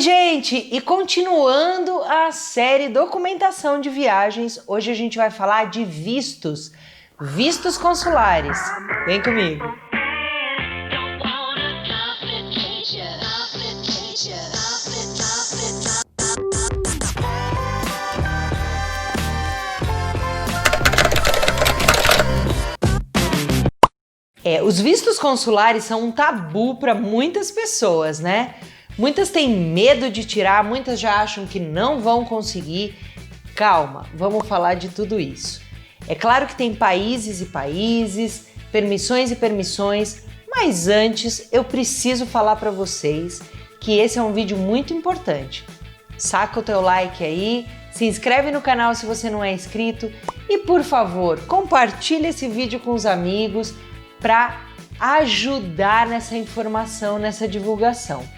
Oi, gente! E continuando a série Documentação de Viagens, hoje a gente vai falar de vistos consulares. Vem comigo! Os vistos consulares são um tabu para muitas pessoas, né? Muitas têm medo de tirar, muitas já acham que não vão conseguir. Calma, vamos falar de tudo isso. É claro que tem países e países, permissões e permissões, mas antes eu preciso falar para vocês que esse é um vídeo muito importante. Saca o teu like aí, se inscreve no canal se você não é inscrito e, por favor, compartilha esse vídeo com os amigos para ajudar nessa informação, nessa divulgação.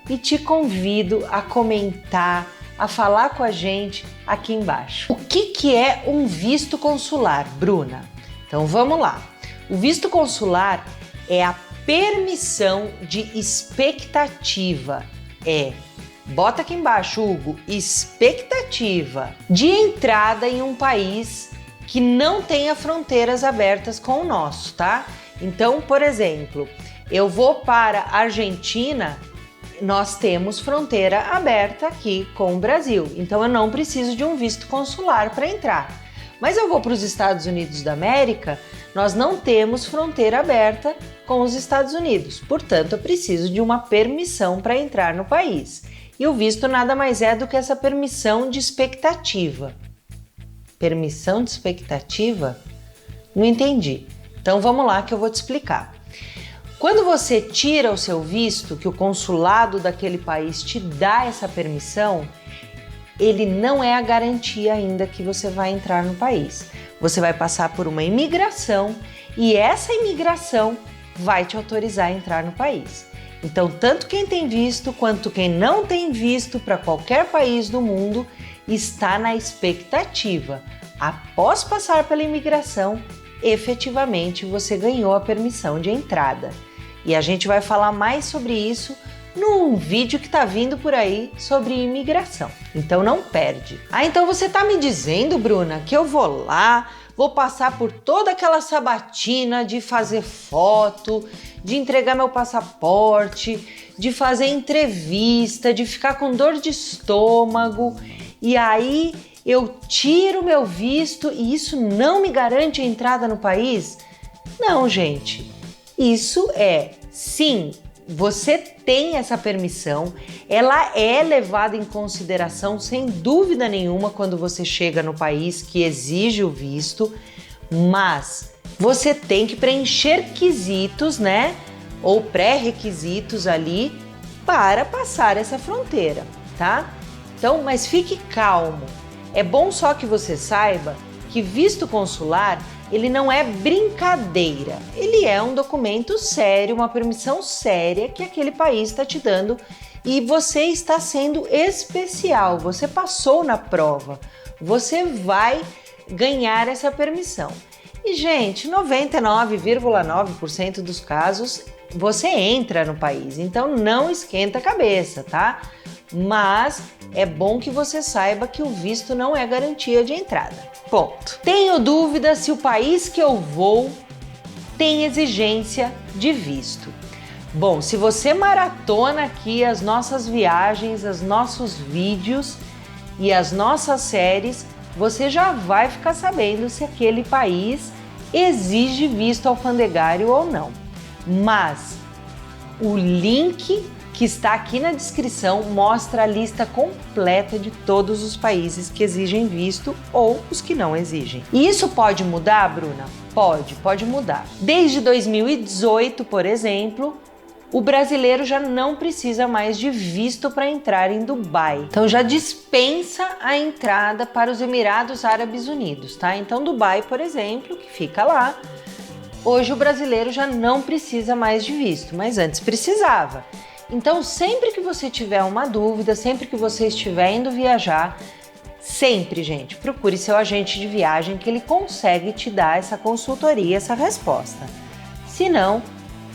E te convido a comentar, a falar com a gente aqui embaixo. O que é um visto consular, Bruna? Então vamos lá. O visto consular é a permissão de expectativa. Bota aqui embaixo, Hugo, expectativa de entrada em um país que não tenha fronteiras abertas com o nosso, tá? Então, por exemplo, eu vou para a Argentina, nós temos fronteira aberta aqui com o Brasil, então eu não preciso de um visto consular para entrar. Mas eu vou para os Estados Unidos da América, nós não temos fronteira aberta com os Estados Unidos, portanto eu preciso de uma permissão para entrar no país. E o visto nada mais é do que essa permissão de expectativa. Permissão de expectativa? Não entendi. Então vamos lá que eu vou te explicar. Quando você tira o seu visto, que o consulado daquele país te dá essa permissão, ele não é a garantia ainda que você vai entrar no país. Você vai passar por uma imigração e essa imigração vai te autorizar a entrar no país. Então, tanto quem tem visto quanto quem não tem visto para qualquer país do mundo está na expectativa. Após passar pela imigração, efetivamente você ganhou a permissão de entrada. E a gente vai falar mais sobre isso num vídeo que tá vindo por aí sobre imigração. Então não perde. Então você tá me dizendo, Bruna, que eu vou lá, vou passar por toda aquela sabatina de fazer foto, de entregar meu passaporte, de fazer entrevista, de ficar com dor de estômago, e aí eu tiro meu visto e isso não me garante a entrada no país? Não, gente. Isso sim, você tem essa permissão, ela é levada em consideração sem dúvida nenhuma quando você chega no país que exige o visto, mas você tem que preencher quesitos, né? Ou pré-requisitos ali para passar essa fronteira, tá? Então, mas fique calmo. É bom só que você saiba que visto consular, ele não é brincadeira, ele é um documento sério, uma permissão séria que aquele país está te dando e você está sendo especial, você passou na prova, você vai ganhar essa permissão. E, gente, 99,9% dos casos você entra no país, então não esquenta a cabeça, tá? Mas é bom que você saiba que o visto não é garantia de entrada. Ponto. Tenho dúvida se o país que eu vou tem exigência de visto. Bom, se você maratona aqui as nossas viagens, os nossos vídeos e as nossas séries, você já vai ficar sabendo se aquele país exige visto alfandegário ou não. Mas o link que está aqui na descrição mostra a lista completa de todos os países que exigem visto ou os que não exigem. E isso pode mudar, Bruna? Pode mudar. Desde 2018, por exemplo, o brasileiro já não precisa mais de visto para entrar em Dubai. Então já dispensa a entrada para os Emirados Árabes Unidos, tá? Então Dubai, por exemplo, que fica lá, hoje o brasileiro já não precisa mais de visto, mas antes precisava. Então, sempre que você tiver uma dúvida, sempre que você estiver indo viajar, sempre, gente, procure seu agente de viagem que ele consegue te dar essa consultoria, essa resposta. Se não,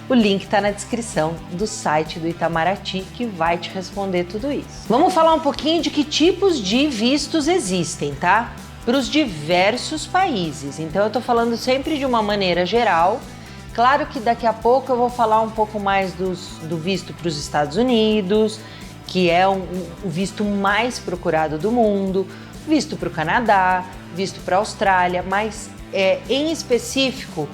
O link está na descrição do site do Itamaraty, que vai te responder tudo isso. Vamos falar um pouquinho de que tipos de vistos existem, tá? Para os diversos países. Então eu tô falando sempre de uma maneira geral. Claro que daqui a pouco eu vou falar um pouco mais do visto para os Estados Unidos, que é o visto mais procurado do mundo, visto para o Canadá, visto para a Austrália, mas em específico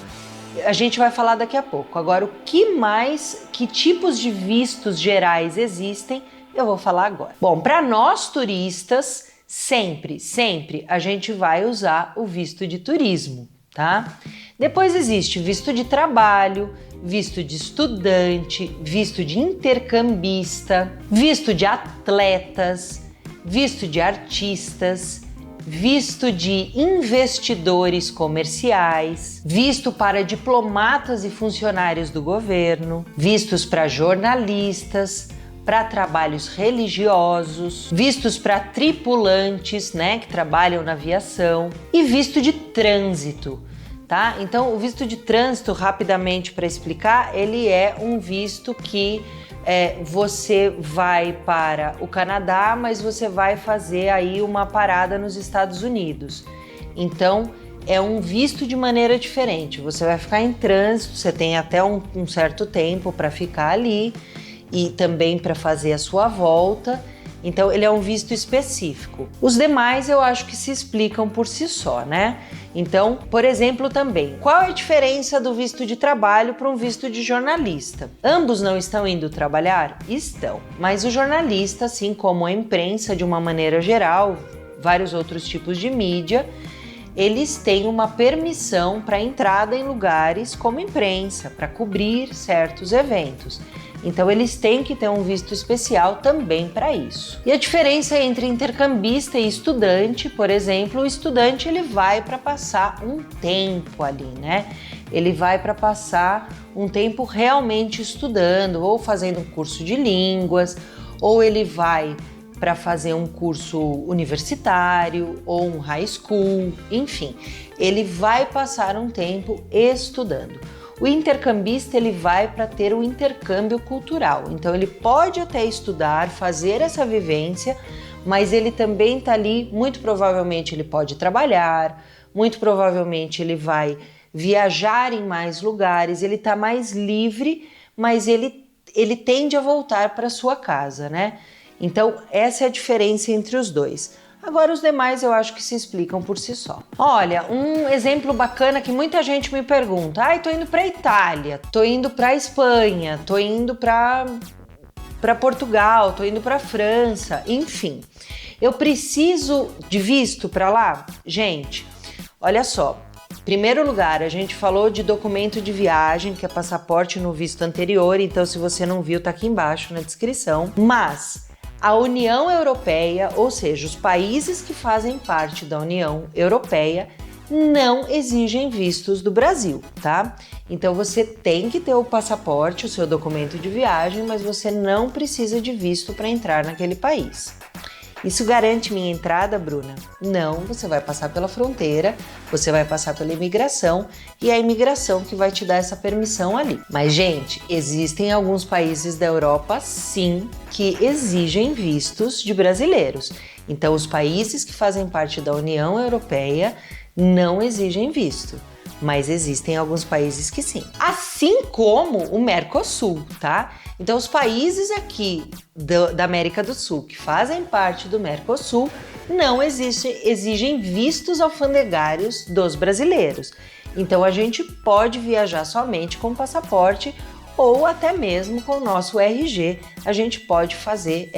a gente vai falar daqui a pouco. Agora, que tipos de vistos gerais existem, eu vou falar agora. Bom, para nós turistas, sempre a gente vai usar o visto de turismo, tá? Depois existe visto de trabalho, visto de estudante, visto de intercambista, visto de atletas, visto de artistas, visto de investidores comerciais, visto para diplomatas e funcionários do governo, vistos para jornalistas, para trabalhos religiosos, vistos para tripulantes, né, que trabalham na aviação, e visto de trânsito, tá? Então, o visto de trânsito, rapidamente para explicar, ele é um visto que você vai para o Canadá, mas você vai fazer aí uma parada nos Estados Unidos. Então, é um visto de maneira diferente. Você vai ficar em trânsito, você tem até um certo tempo para ficar ali e também para fazer a sua volta. Então, ele é um visto específico. Os demais eu acho que se explicam por si só, né? Então, por exemplo, também, qual é a diferença do visto de trabalho para um visto de jornalista? Ambos não estão indo trabalhar? Estão. Mas o jornalista, assim como a imprensa de uma maneira geral, vários outros tipos de mídia, eles têm uma permissão para entrada em lugares como imprensa, para cobrir certos eventos. Então eles têm que ter um visto especial também para isso. E a diferença entre intercambista e estudante, por exemplo, o estudante ele vai para passar um tempo ali, né? Ele vai para passar um tempo realmente estudando, ou fazendo um curso de línguas, ou ele vai para fazer um curso universitário ou um high school, enfim, ele vai passar um tempo estudando. O intercambista ele vai para ter um intercâmbio cultural, então ele pode até estudar, fazer essa vivência, mas ele também está ali, muito provavelmente ele pode trabalhar, muito provavelmente ele vai viajar em mais lugares, ele está mais livre, mas ele tende a voltar para sua casa, né? Então essa é a diferença entre os dois. Agora os demais eu acho que se explicam por si só. Olha, um exemplo bacana que muita gente me pergunta: tô indo para Itália, tô indo para Espanha, tô indo para Portugal, tô indo para França, enfim. Eu preciso de visto para lá? Gente, olha só. Em primeiro lugar, a gente falou de documento de viagem, que é passaporte no visto anterior, então se você não viu, tá aqui embaixo na descrição. Mas a União Europeia, ou seja, os países que fazem parte da União Europeia, não exigem vistos do Brasil, tá? Então você tem que ter o passaporte, o seu documento de viagem, mas você não precisa de visto para entrar naquele país. Isso garante minha entrada, Bruna? Não, você vai passar pela fronteira, você vai passar pela imigração e é a imigração que vai te dar essa permissão ali. Mas, gente, existem alguns países da Europa, sim, que exigem vistos de brasileiros. Então, os países que fazem parte da União Europeia não exigem visto. Mas existem alguns países que sim. Assim como o Mercosul, tá? Então, os países aqui da América do Sul que fazem parte do Mercosul não exigem vistos alfandegários dos brasileiros. Então, a gente pode viajar somente com passaporte ou até mesmo com o nosso RG. A gente pode fazer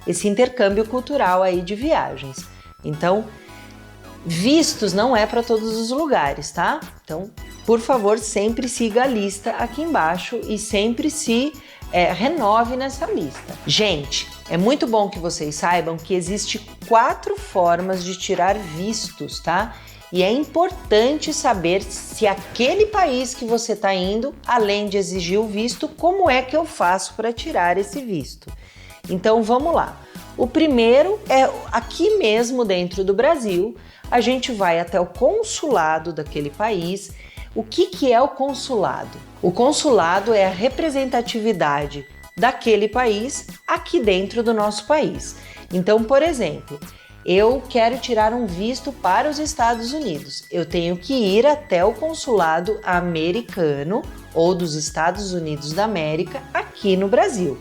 esse intercâmbio cultural aí de viagens. Então, vistos não é para todos os lugares, tá? Então, por favor, sempre siga a lista aqui embaixo e sempre se renove nessa lista. Gente, é muito bom que vocês saibam que existe 4 formas de tirar vistos, tá? E é importante saber se aquele país que você está indo, além de exigir o visto, como é que eu faço para tirar esse visto? Então, vamos lá. O primeiro é aqui mesmo dentro do Brasil, a gente vai até o consulado daquele país. O que é o consulado? O consulado é a representatividade daquele país aqui dentro do nosso país. Então, por exemplo, eu quero tirar um visto para os Estados Unidos. Eu tenho que ir até o consulado americano ou dos Estados Unidos da América aqui no Brasil.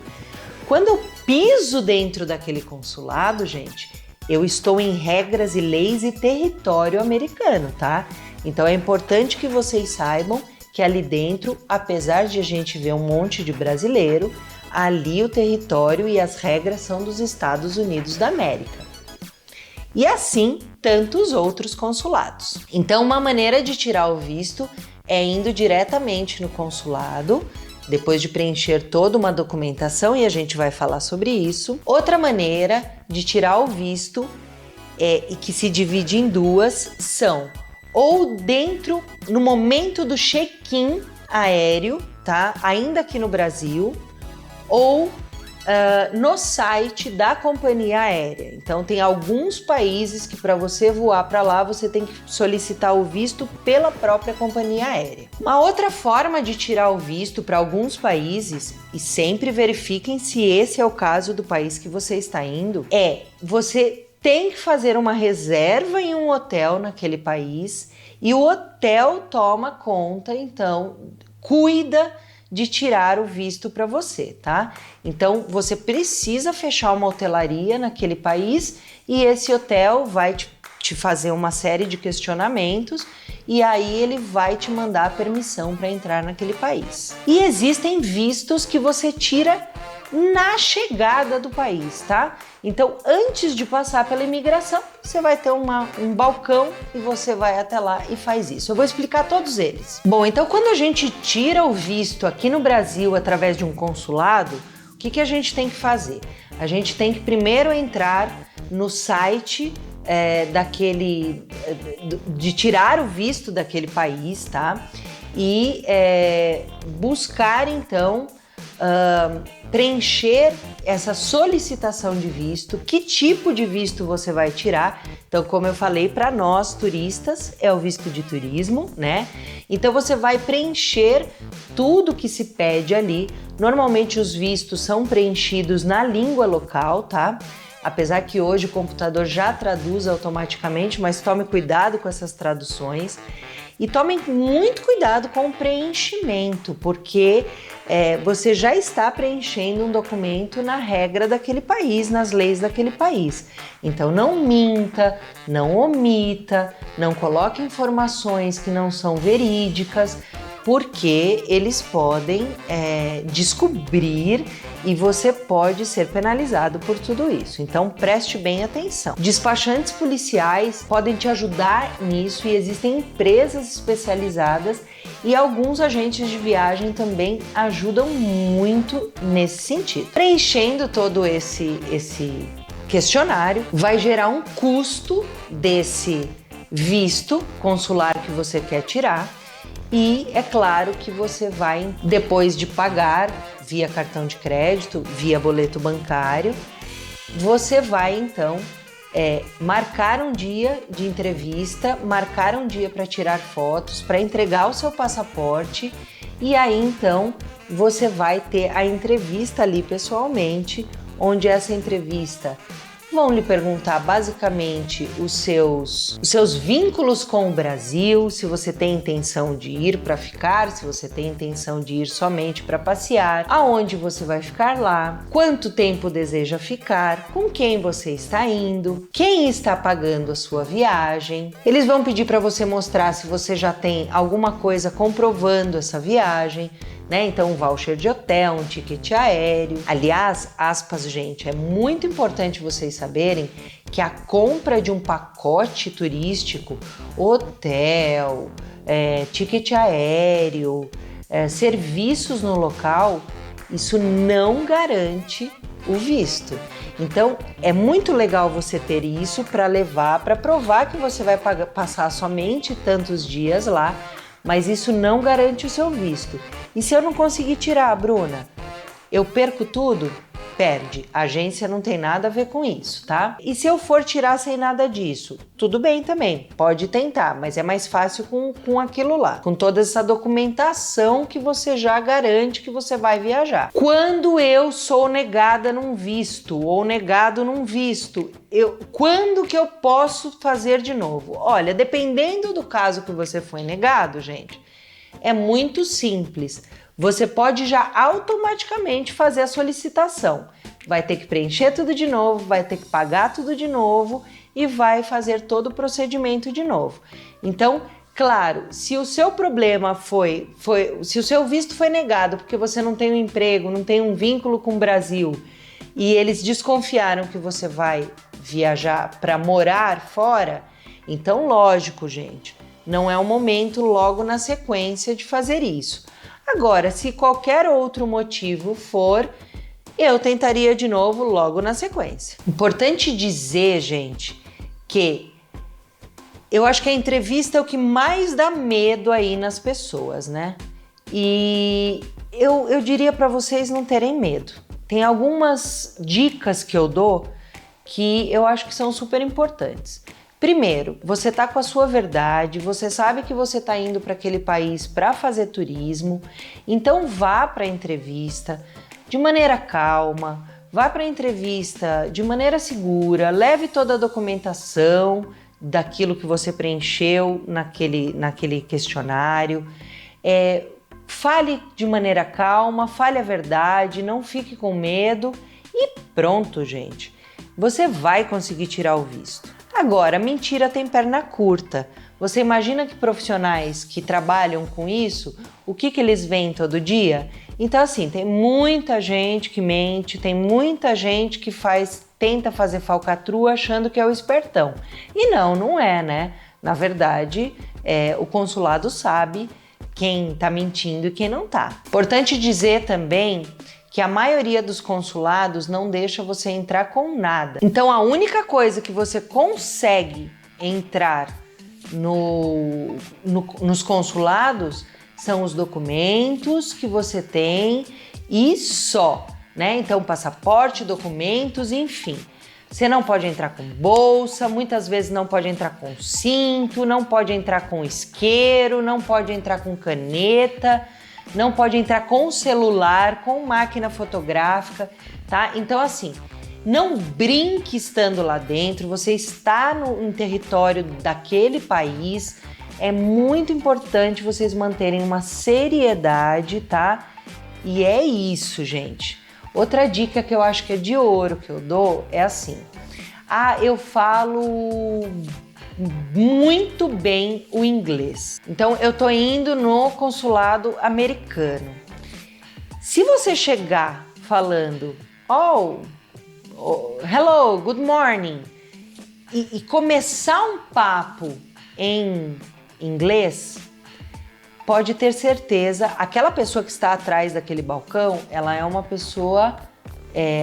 Quando eu piso dentro daquele consulado, gente, eu estou em regras e leis e território americano, tá? Então é importante que vocês saibam que ali dentro, apesar de a gente ver um monte de brasileiro, ali o território e as regras são dos Estados Unidos da América. E assim, tantos outros consulados. Então, uma maneira de tirar o visto é indo diretamente no consulado, depois de preencher toda uma documentação, e a gente vai falar sobre isso. Outra maneira de tirar o visto, e que se divide em duas, são ou dentro, no momento do check-in aéreo, tá? Ainda aqui no Brasil, ou no site da companhia aérea. Então tem alguns países que para você voar para lá você tem que solicitar o visto pela própria companhia aérea. Uma outra forma de tirar o visto para alguns países, e sempre verifiquem se esse é o caso do país que você está indo, é você tem que fazer uma reserva em um hotel naquele país e o hotel toma conta, então cuida de tirar o visto para você, tá? Então você precisa fechar uma hotelaria naquele país e esse hotel vai te fazer uma série de questionamentos e aí ele vai te mandar a permissão para entrar naquele país. E existem vistos que você tira na chegada do país, tá? Então, antes de passar pela imigração, você vai ter um balcão e você vai até lá e faz isso. Eu vou explicar todos eles. Bom, então quando a gente tira o visto aqui no Brasil através de um consulado, o que a gente tem que fazer? A gente tem que primeiro entrar no site de tirar o visto daquele país, tá? E buscar então preencher essa solicitação de visto, que tipo de visto você vai tirar. Então, como eu falei, para nós turistas é o visto de turismo, né? Então você vai preencher tudo que se pede ali. Normalmente os vistos são preenchidos na língua local, tá? Apesar que hoje o computador já traduz automaticamente, mas tome cuidado com essas traduções. E tomem muito cuidado com o preenchimento, porque você já está preenchendo um documento na regra daquele país, nas leis daquele país. Então não minta, não omita, não coloque informações que não são verídicas, porque eles podem descobrir e você pode ser penalizado por tudo isso. Então preste bem atenção. Despachantes policiais podem te ajudar nisso e existem empresas especializadas e alguns agentes de viagem também ajudam muito nesse sentido. Preenchendo todo esse questionário vai gerar um custo desse visto consular que você quer tirar. E é claro que você vai, depois de pagar via cartão de crédito, via boleto bancário, você vai então marcar um dia de entrevista, marcar um dia para tirar fotos, para entregar o seu passaporte e aí então você vai ter a entrevista ali pessoalmente, onde essa entrevista vão lhe perguntar basicamente os seus vínculos com o Brasil, se você tem intenção de ir para ficar, se você tem intenção de ir somente para passear, aonde você vai ficar lá, quanto tempo deseja ficar, com quem você está indo, quem está pagando a sua viagem. Eles vão pedir para você mostrar se você já tem alguma coisa comprovando essa viagem, né? Então, um voucher de hotel, um ticket aéreo. Aliás, aspas, gente, é muito importante vocês saberem que a compra de um pacote turístico, hotel, ticket aéreo, serviços no local, isso não garante o visto. Então, é muito legal você ter isso para levar, para provar que você vai passar somente tantos dias lá, mas isso não garante o seu visto. E se eu não conseguir tirar, Bruna, eu perco tudo? perde. A agência não tem nada a ver com isso, tá? E se eu for tirar sem nada disso? Tudo bem também, pode tentar, mas é mais fácil com aquilo lá, com toda essa documentação que você já garante que você vai viajar. Quando eu sou negada num visto ou negado num visto, quando que eu posso fazer de novo? Olha, dependendo do caso que você foi negado, gente, é muito simples. Você pode já automaticamente fazer a solicitação. Vai ter que preencher tudo de novo, vai ter que pagar tudo de novo e vai fazer todo o procedimento de novo. Então, claro, se o seu problema se o seu visto foi negado porque você não tem um emprego, não tem um vínculo com o Brasil e eles desconfiaram que você vai viajar para morar fora, então lógico, gente, não é o momento logo na sequência de fazer isso. Agora, se qualquer outro motivo for, eu tentaria de novo logo na sequência. Importante dizer, gente, que eu acho que a entrevista é o que mais dá medo aí nas pessoas, né? E eu diria para vocês não terem medo. Tem algumas dicas que eu dou que eu acho que são super importantes. Primeiro, você tá com a sua verdade, você sabe que você tá indo para aquele país para fazer turismo, então vá para a entrevista de maneira calma, vá para a entrevista de maneira segura, leve toda a documentação daquilo que você preencheu naquele questionário, fale de maneira calma, fale a verdade, não fique com medo e pronto, gente. Você vai conseguir tirar o visto. Agora, mentira tem perna curta. Você imagina que profissionais que trabalham com isso, o que eles veem todo dia? Então, assim, tem muita gente que mente, tem muita gente que tenta fazer falcatrua achando que é o espertão. E não é, né? Na verdade, o consulado sabe quem tá mentindo e quem não tá. Importante dizer também que a maioria dos consulados não deixa você entrar com nada. Então a única coisa que você consegue entrar nos consulados são os documentos que você tem e só, né? Então passaporte, documentos, enfim. Você não pode entrar com bolsa, muitas vezes não pode entrar com cinto, não pode entrar com isqueiro, não pode entrar com caneta, não pode entrar com celular, com máquina fotográfica, tá? Então, assim, não brinque estando lá dentro, você está em território daquele país, é muito importante vocês manterem uma seriedade, tá? E é isso, gente. Outra dica que eu acho que é de ouro que eu dou é assim, eu falo muito bem o inglês. Então eu tô indo no consulado americano. Se você chegar falando hello, good morning e começar um papo em inglês, pode ter certeza, aquela pessoa que está atrás daquele balcão, ela é uma pessoa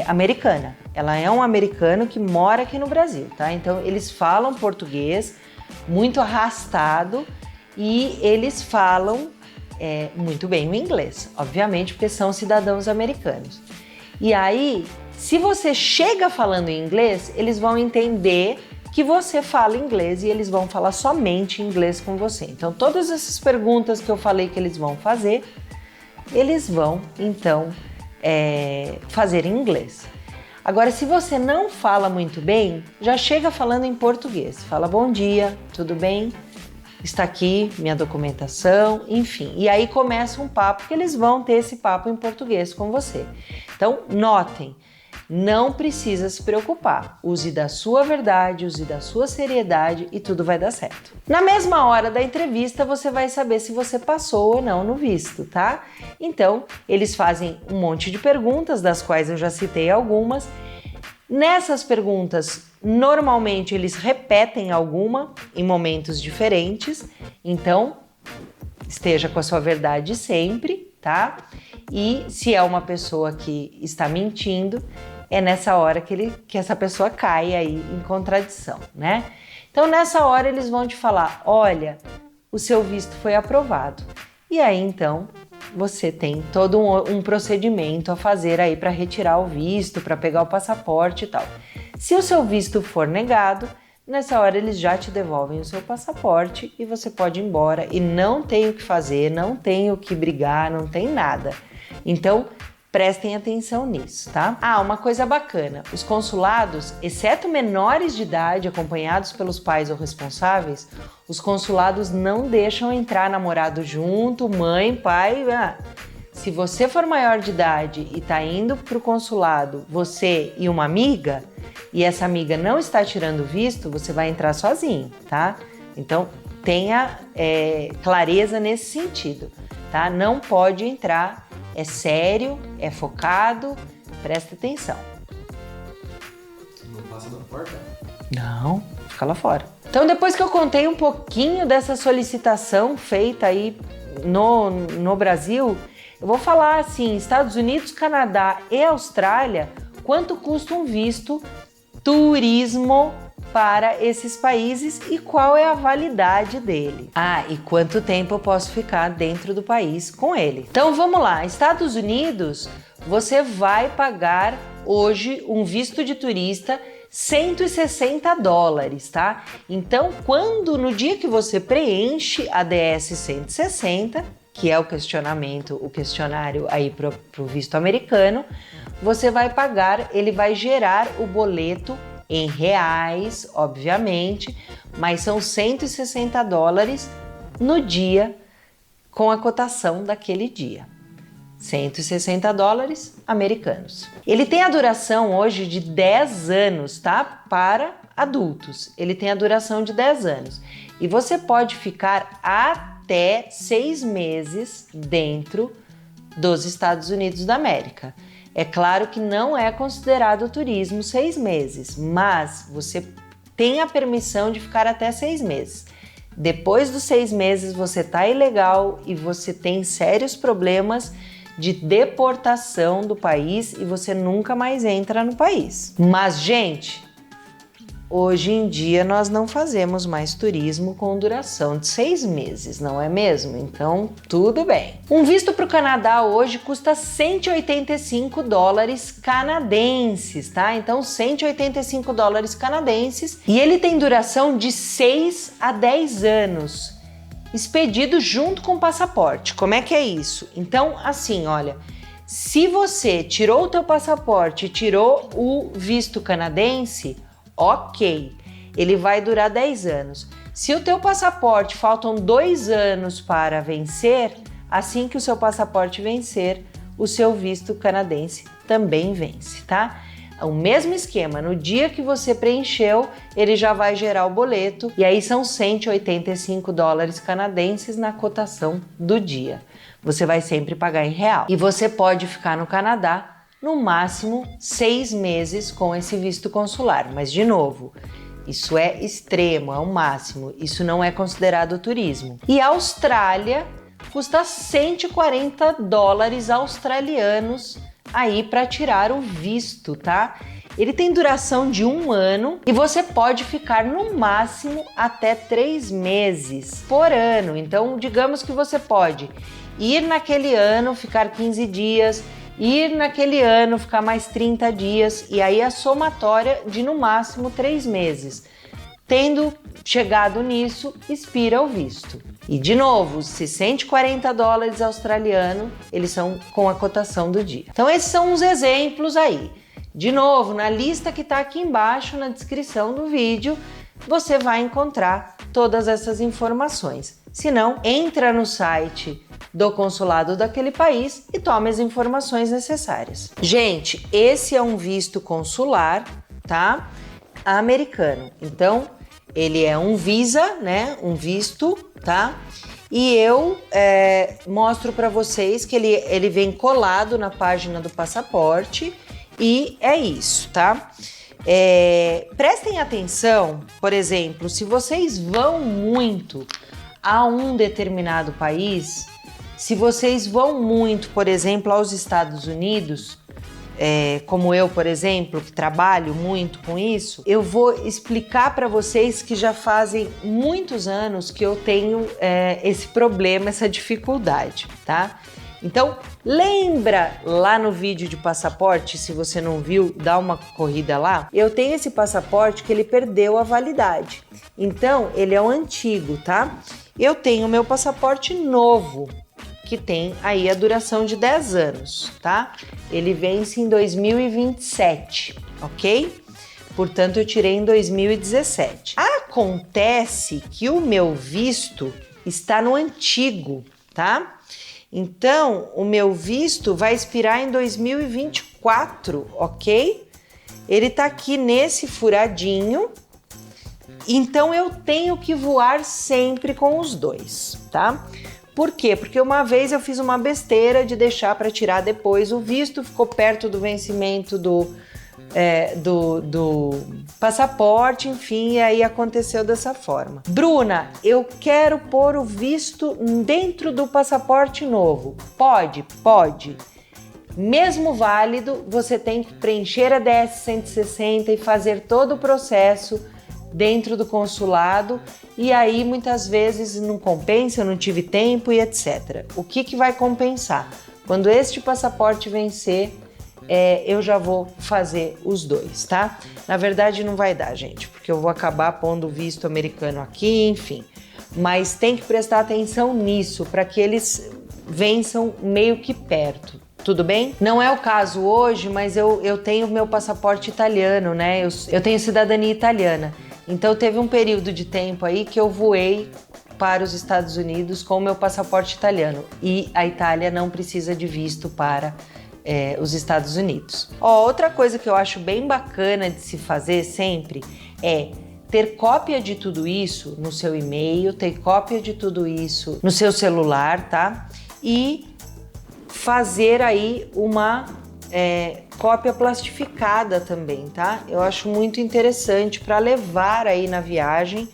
americana. Ela é um americano que mora aqui no Brasil, tá? Então eles falam português muito arrastado e eles falam muito bem o inglês, obviamente, porque são cidadãos americanos. E aí, se você chega falando em inglês, eles vão entender que você fala inglês e eles vão falar somente inglês com você. Então, todas essas perguntas que eu falei que eles vão fazer, eles vão, então, fazer em inglês. Agora, se você não fala muito bem, já chega falando em português. Fala bom dia, tudo bem? Está aqui minha documentação, enfim. E aí começa um papo que eles vão ter esse papo em português com você. Então, notem, não precisa se preocupar. Use da sua verdade, use da sua seriedade e tudo vai dar certo. Na mesma hora da entrevista, você vai saber se você passou ou não no visto, tá? Então, eles fazem um monte de perguntas, das quais eu já citei algumas. Nessas perguntas, normalmente eles repetem alguma em momentos diferentes, então esteja com a sua verdade sempre, tá? E se é uma pessoa que está mentindo, é nessa hora que essa pessoa cai aí em contradição, né? Então nessa hora eles vão te falar, olha, o seu visto foi aprovado. E aí então você tem todo um procedimento a fazer aí para retirar o visto, para pegar o passaporte e tal. Se o seu visto for negado, nessa hora eles já te devolvem o seu passaporte e você pode ir embora e não tem o que fazer, não tem o que brigar, não tem nada. Então, prestem atenção nisso, tá? Ah, uma coisa bacana, os consulados, exceto menores de idade acompanhados pelos pais ou responsáveis, os consulados não deixam entrar namorado junto, mãe, pai. Se você for maior de idade e tá indo pro consulado, você e uma amiga, e essa amiga não está tirando visto, você vai entrar sozinho, tá? Então, tenha clareza nesse sentido, tá? Não pode entrar. É sério, é focado, presta atenção. Não passa da porta? Não, fica lá fora. Então, depois que eu contei um pouquinho dessa solicitação feita aí no Brasil, eu vou falar assim, Estados Unidos, Canadá e Austrália, quanto custa um visto turismo para esses países e qual é a validade dele. Ah, e quanto tempo eu posso ficar dentro do país com ele. Então vamos lá, Estados Unidos, você vai pagar hoje um visto de turista $160, tá? Então, no dia que você preenche a DS 160, que é o questionário aí pro visto americano, você vai pagar, ele vai gerar o boleto em reais, obviamente, mas são $160 no dia com a cotação daquele dia. $160 americanos. Ele tem a duração hoje de 10 anos, tá? Para adultos. Ele tem a duração de 10 anos. E você pode ficar até 6 meses dentro dos Estados Unidos da América. É claro que não é considerado turismo 6 meses, mas você tem a permissão de ficar até 6 meses. Depois dos 6 meses você está ilegal e você tem sérios problemas de deportação do país e você nunca mais entra no país. Mas, gente, hoje em dia nós não fazemos mais turismo com duração de 6 meses, não é mesmo? Então, tudo bem. Um visto para o Canadá hoje custa $185 canadenses, tá? Então, $185 canadenses e ele tem duração de 6 a 10 anos, expedido junto com o passaporte. Como é que é isso? Então, assim, olha, se você tirou o teu passaporte e tirou o visto canadense, ok, ele vai durar 10 anos. Se o teu passaporte faltam 2 anos para vencer, assim que o seu passaporte vencer, o seu visto canadense também vence, tá? O mesmo esquema, no dia que você preencheu, ele já vai gerar o boleto e aí são $185 canadenses na cotação do dia. Você vai sempre pagar em real. E você pode ficar no Canadá no máximo 6 meses com esse visto consular. Mas, de novo, isso é extremo, é o máximo. Isso não é considerado turismo. E a Austrália custa $140 australianos aí para tirar o visto, tá? Ele tem duração de 1 ano e você pode ficar no máximo até 3 meses por ano. Então, digamos que você pode ir naquele ano, ficar 15 dias, ir naquele ano, ficar mais 30 dias e aí a somatória de no máximo 3 meses. Tendo chegado nisso, expira o visto. E de novo, os $140 australianos, eles são com a cotação do dia. Então esses são uns exemplos aí. De novo, na lista que está aqui embaixo, na descrição do vídeo, você vai encontrar todas essas informações. Se não, entra no site do consulado daquele país e tome as informações necessárias. Gente, esse é um visto consular, tá? Americano. Então, ele é um visa, né? Um visto, tá? E eu mostro para vocês que ele vem colado na página do passaporte e é isso, tá? Prestem atenção, por exemplo, se vocês vão muito a um determinado país, se vocês vão muito, por exemplo, aos Estados Unidos, como eu, por exemplo, que trabalho muito com isso, eu vou explicar para vocês que já fazem muitos anos que eu tenho esse problema, essa dificuldade, tá? Então, lembra lá no vídeo de passaporte, se você não viu, dá uma corrida lá. Eu tenho esse passaporte que ele perdeu a validade. Então, ele é o antigo, tá? Eu tenho meu passaporte novo, que tem aí a duração de 10 anos, tá? Ele vence em 2027, ok? Portanto, eu tirei em 2017. Acontece que o meu visto está no antigo, tá? Então, o meu visto vai expirar em 2024, ok? Ele tá aqui nesse furadinho, então eu tenho que voar sempre com os dois, tá? Por quê? Porque uma vez eu fiz uma besteira de deixar para tirar depois o visto, ficou perto do vencimento do passaporte, enfim, e aí aconteceu dessa forma. Bruna, eu quero pôr o visto dentro do passaporte novo. Pode? Pode. Mesmo válido, você tem que preencher a DS 160 e fazer todo o processo dentro do consulado, e aí muitas vezes não compensa, eu não tive tempo e etc. O que vai compensar? Quando este passaporte vencer, eu já vou fazer os dois, tá? Na verdade não vai dar, gente, porque eu vou acabar pondo o visto americano aqui, enfim. Mas tem que prestar atenção nisso, para que eles vençam meio que perto. Tudo bem? Não é o caso hoje, mas eu tenho meu passaporte italiano, né? Eu tenho cidadania italiana. Então teve um período de tempo aí que eu voei para os Estados Unidos com o meu passaporte italiano. E a Itália não precisa de visto para os Estados Unidos. Outra coisa que eu acho bem bacana de se fazer sempre é ter cópia de tudo isso no seu e-mail, ter cópia de tudo isso no seu celular, tá? E fazer aí uma cópia plastificada também, tá? Eu acho muito interessante para levar aí na viagem,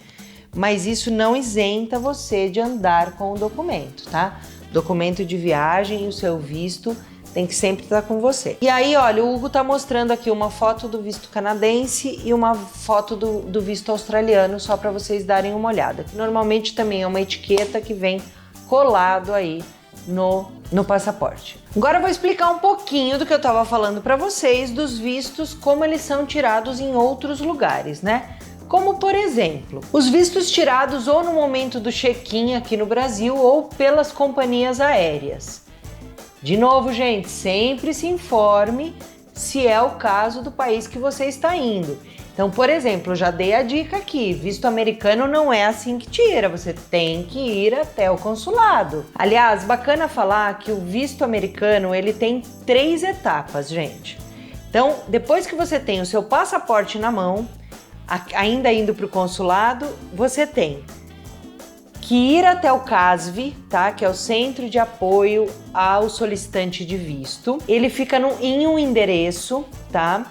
mas isso não isenta você de andar com o documento, tá? Documento de viagem e o seu visto tem que sempre estar com você. E aí, olha, o Hugo tá mostrando aqui uma foto do visto canadense e uma foto do visto australiano, só para vocês darem uma olhada. Que normalmente também é uma etiqueta que vem colado aí no passaporte. Agora eu vou explicar um pouquinho do que eu estava falando para vocês dos vistos, como eles são tirados em outros lugares, né? Como, por exemplo, os vistos tirados ou no momento do check-in aqui no Brasil ou pelas companhias aéreas. De novo, gente, sempre se informe se é o caso do país que você está indo. Então, por exemplo, eu já dei a dica aqui, visto americano não é assim que tira, você tem que ir até o consulado. Aliás, bacana falar que o visto americano, ele tem 3 etapas, gente. Então, depois que você tem o seu passaporte na mão, ainda indo para o consulado, você tem que ir até o CASV, tá? Que é o Centro de Apoio ao Solicitante de Visto. Ele fica em um endereço, tá?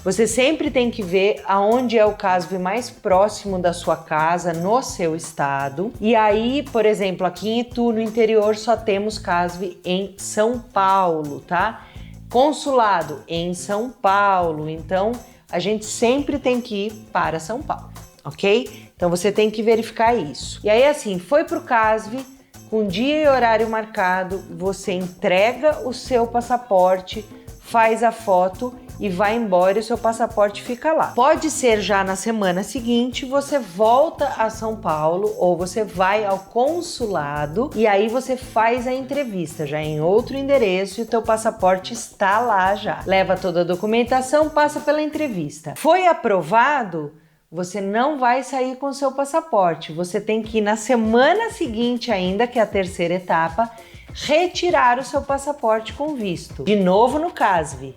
Você sempre tem que ver aonde é o CASV mais próximo da sua casa, no seu estado. E aí, por exemplo, aqui em Itu, no interior, só temos CASV em São Paulo, tá? Consulado em São Paulo. Então, a gente sempre tem que ir para São Paulo, ok? Então, você tem que verificar isso. E aí, assim, foi pro CASV, com dia e horário marcado, você entrega o seu passaporte, faz a foto e vai embora e o seu passaporte fica lá. Pode ser já na semana seguinte, você volta a São Paulo ou você vai ao consulado e aí você faz a entrevista já em outro endereço e o teu passaporte está lá já. Leva toda a documentação, passa pela entrevista. Foi aprovado? Você não vai sair com o seu passaporte. Você tem que ir na semana seguinte ainda, que é a terceira etapa, retirar o seu passaporte com visto. De novo no CASV.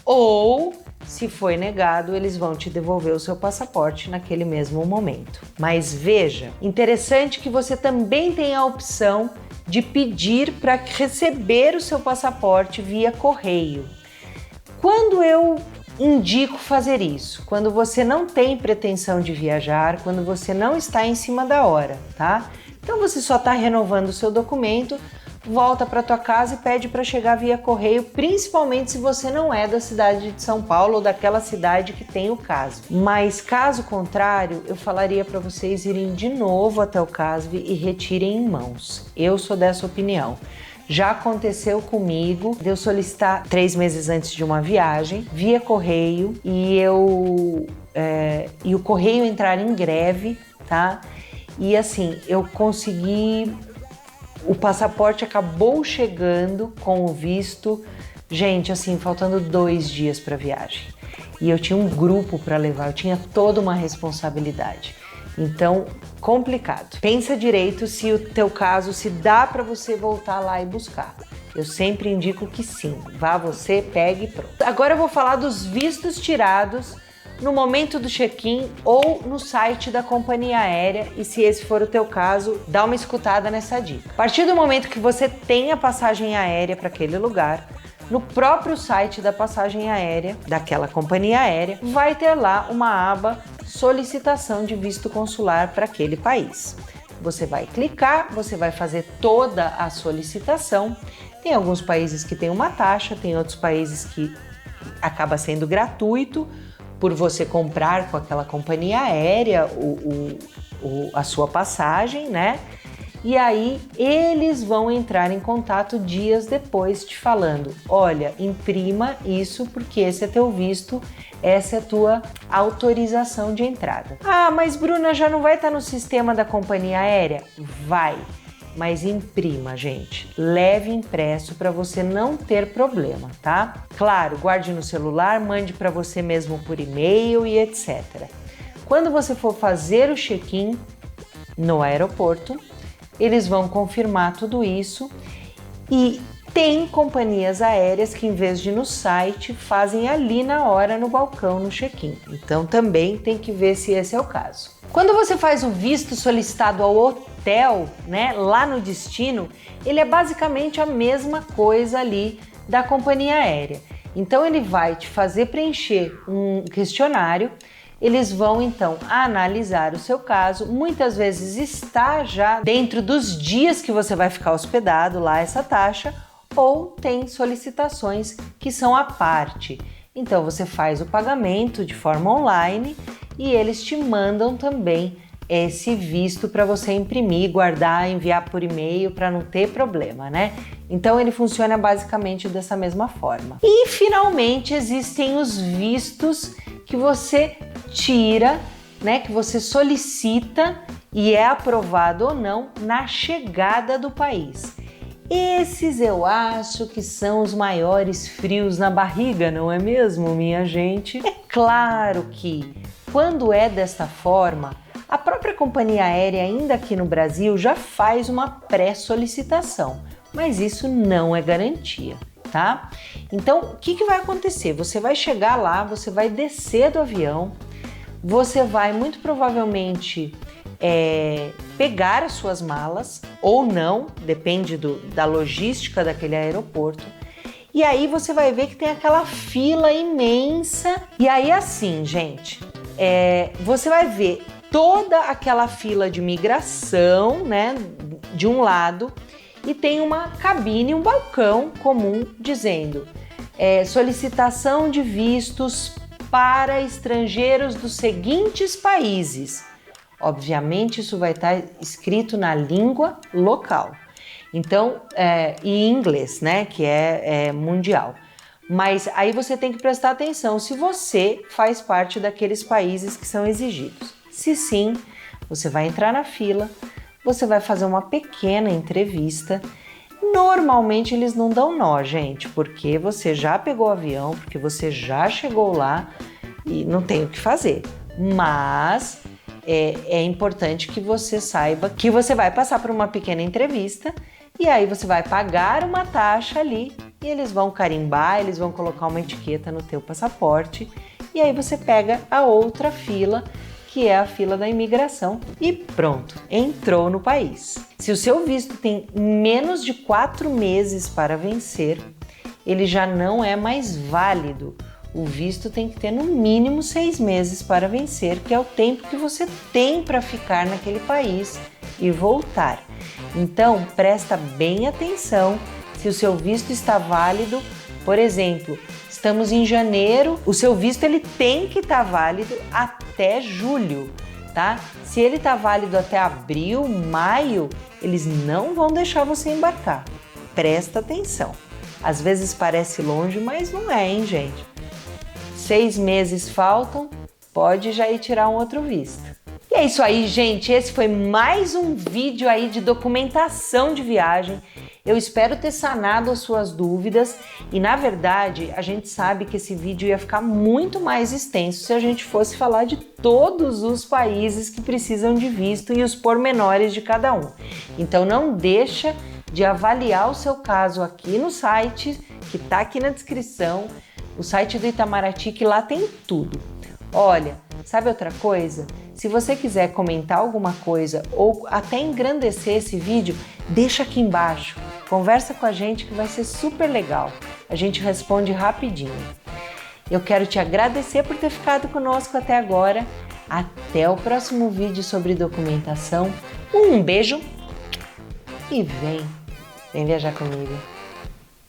Ou, se foi negado, eles vão te devolver o seu passaporte naquele mesmo momento. Mas veja, interessante que você também tem a opção de pedir para receber o seu passaporte via correio. Quando eu indico fazer isso? Quando você não tem pretensão de viajar, quando você não está em cima da hora, tá? Então você só está renovando o seu documento, volta para tua casa e pede para chegar via correio, principalmente se você não é da cidade de São Paulo ou daquela cidade que tem o CASV. Mas caso contrário, eu falaria para vocês irem de novo até o CASV e retirem em mãos. Eu sou dessa opinião. Já aconteceu comigo de eu solicitar 3 meses antes de uma viagem, via correio, e o correio entrar em greve, tá? E assim, eu consegui... O passaporte acabou chegando com o visto, gente, assim, faltando 2 dias para a viagem. E eu tinha um grupo para levar, eu tinha toda uma responsabilidade. Então, complicado. Pensa direito se o teu caso, se dá para você voltar lá e buscar. Eu sempre indico que sim. Vá você, pegue e pronto. Agora eu vou falar dos vistos tirados no momento do check-in ou no site da companhia aérea, e se esse for o teu caso, dá uma escutada nessa dica. A partir do momento que você tem a passagem aérea para aquele lugar, no próprio site da passagem aérea, daquela companhia aérea, vai ter lá uma aba solicitação de visto consular para aquele país. Você vai clicar, você vai fazer toda a solicitação. Tem alguns países que tem uma taxa, tem outros países que acaba sendo gratuito por você comprar com aquela companhia aérea a sua passagem, né? E aí eles vão entrar em contato dias depois te falando, olha, imprima isso porque esse é teu visto, essa é a tua autorização de entrada. Ah, mas Bruna, já não vai estar no sistema da companhia aérea? Vai, mas imprima, gente. Leve impresso para você não ter problema, tá? Claro, guarde no celular, mande para você mesmo por e-mail e etc. Quando você for fazer o check-in no aeroporto, eles vão confirmar tudo isso, e tem companhias aéreas que, em vez de ir no site, fazem ali na hora no balcão no check-in. Então também tem que ver se esse é o caso. Quando você faz o visto solicitado ao hotel, né, lá no destino, ele é basicamente a mesma coisa ali da companhia aérea. Então ele vai te fazer preencher um questionário. Eles vão então analisar o seu caso, muitas vezes está já dentro dos dias que você vai ficar hospedado lá essa taxa, ou tem solicitações que são à parte. Então você faz o pagamento de forma online e eles te mandam também esse visto para você imprimir, guardar, enviar por e-mail para não ter problema, né? Então ele funciona basicamente dessa mesma forma. E finalmente existem os vistos que você tira, né, que você solicita e é aprovado ou não na chegada do país. Esses eu acho que são os maiores frios na barriga, não é mesmo, minha gente? É claro que quando é desta forma, a própria companhia aérea, ainda aqui no Brasil, já faz uma pré-solicitação, mas isso não é garantia, tá? Então, o que vai acontecer? Você vai chegar lá, você vai descer do avião, você vai muito provavelmente pegar as suas malas ou não, depende da logística daquele aeroporto, e aí você vai ver que tem aquela fila imensa. E aí assim, gente, você vai ver toda aquela fila de migração, né, de um lado, e tem uma cabine, um balcão comum dizendo solicitação de vistos para estrangeiros dos seguintes países. Obviamente isso vai estar escrito na língua local, então, em inglês, né, que é mundial. Mas aí você tem que prestar atenção se você faz parte daqueles países que são exigidos. Se sim, você vai entrar na fila, você vai fazer uma pequena entrevista. Normalmente eles não dão nó, gente, porque você já pegou o avião, porque você já chegou lá e não tem o que fazer. Mas é importante que você saiba que você vai passar por uma pequena entrevista e aí você vai pagar uma taxa ali e eles vão carimbar, eles vão colocar uma etiqueta no teu passaporte e aí você pega a outra fila, que é a fila da imigração, e pronto, entrou no país. Se o seu visto tem menos de 4 meses para vencer, ele já não é mais válido. O visto tem que ter no mínimo 6 meses para vencer, que é o tempo que você tem para ficar naquele país e voltar. Então, presta bem atenção se o seu visto está válido. Por exemplo, estamos em janeiro, o seu visto ele tem que estar válido até julho, tá? Se ele está válido até abril, maio, eles não vão deixar você embarcar. presta atenção. Às vezes parece longe, mas não é, hein, gente? 6 meses faltam, pode já ir tirar um outro visto. E é isso aí, gente. Esse foi mais um vídeo aí de documentação de viagem. Eu espero ter sanado as suas dúvidas e, na verdade, a gente sabe que esse vídeo ia ficar muito mais extenso se a gente fosse falar de todos os países que precisam de visto e os pormenores de cada um. Então não deixa de avaliar o seu caso aqui no site, que está aqui na descrição, o site do Itamaraty, que lá tem tudo. Olha, sabe outra coisa? Se você quiser comentar alguma coisa ou até engrandecer esse vídeo, deixa aqui embaixo. Conversa com a gente que vai ser super legal. A gente responde rapidinho. Eu quero te agradecer por ter ficado conosco até agora. Até o próximo vídeo sobre documentação. Um beijo e vem viajar comigo.